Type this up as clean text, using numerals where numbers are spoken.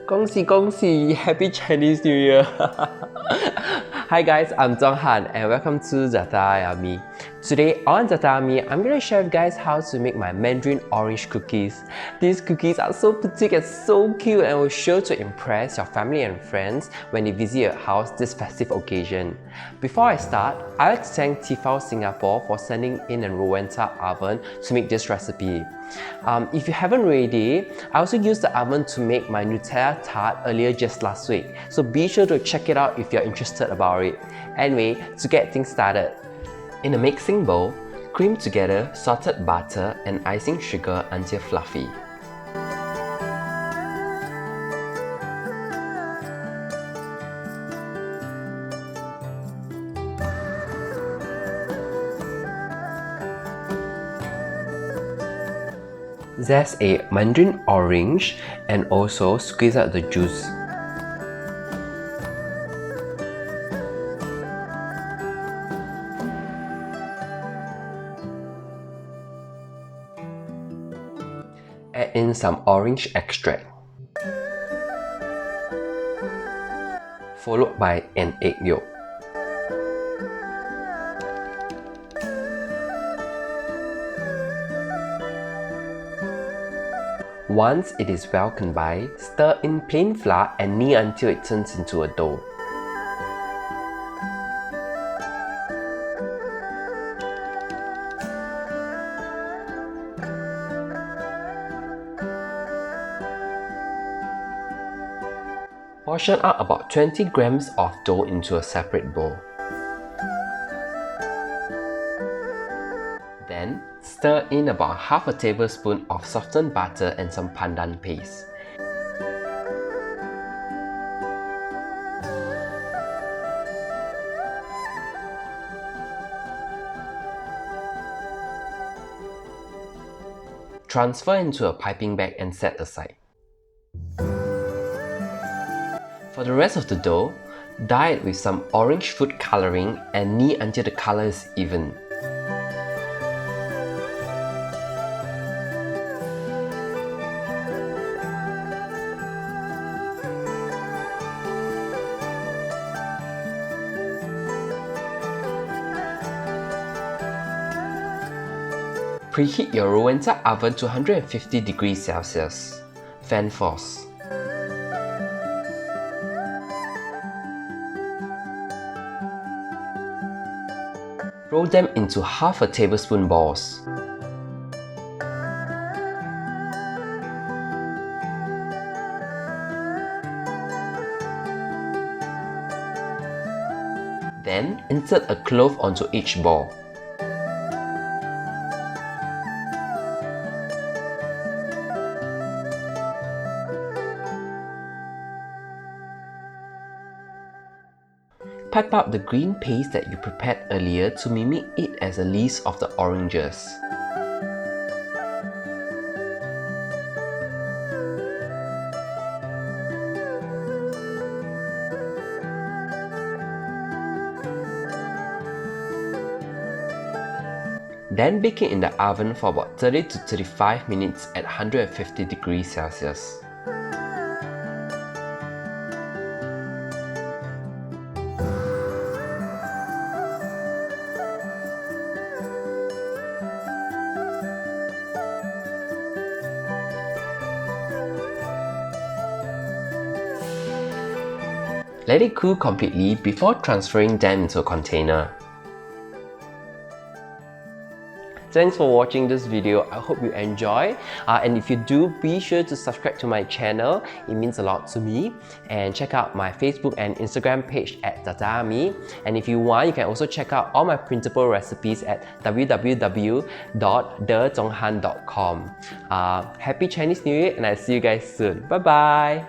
恭喜恭喜 Happy Chinese New Year! Hi guys, I'm Zhonghan and welcome to ZaTaYaYummy. Today on ZaTaYaYummy, I'm going to share with you guys how to make my Mandarin orange cookies. These cookies are so petite and so cute and will sure to impress your family and friends when they visit your house this festive occasion. Before I start, I'd like to thank Tifao Singapore for sending in a Rowenta Oven to make this recipe. If you haven't already, I also used the oven to make my Nutella tart earlier just last week, so be sure to check it out if you're interested about it. Anyway, to get things started, in a mixing bowl, cream together salted butter and icing sugar until fluffy. Zest a Mandarin orange and also squeeze out the juice. Add in some orange extract, followed by an egg yolk. Once it is well combined, stir in plain flour and knead until it turns into a dough. Portion out about 20 grams of dough into a separate bowl. Then, stir in about half a tablespoon of softened butter and some pandan paste. Transfer into a piping bag and set aside. For the rest of the dough, dye it with some orange food colouring and knead until the colour is even. Preheat your Rowenta oven to 150 degrees Celsius. Fan force. Roll them into half a tablespoon balls. Then, insert a clove onto each ball. Pipe out the green paste that you prepared earlier to mimic it as a leaves of the oranges. Then bake it in the oven for about 30 to 35 minutes at 150 degrees Celsius. Let it cool completely before transferring them into a container. Thanks for watching this video. I hope you enjoy. And if you do, be sure to subscribe to my channel. It means a lot to me. And check out my Facebook and Instagram page at ZaTaYaYummy. And if you want, you can also check out all my printable recipes at www.thezonghan.com. Happy Chinese New Year and I'll see you guys soon. Bye bye!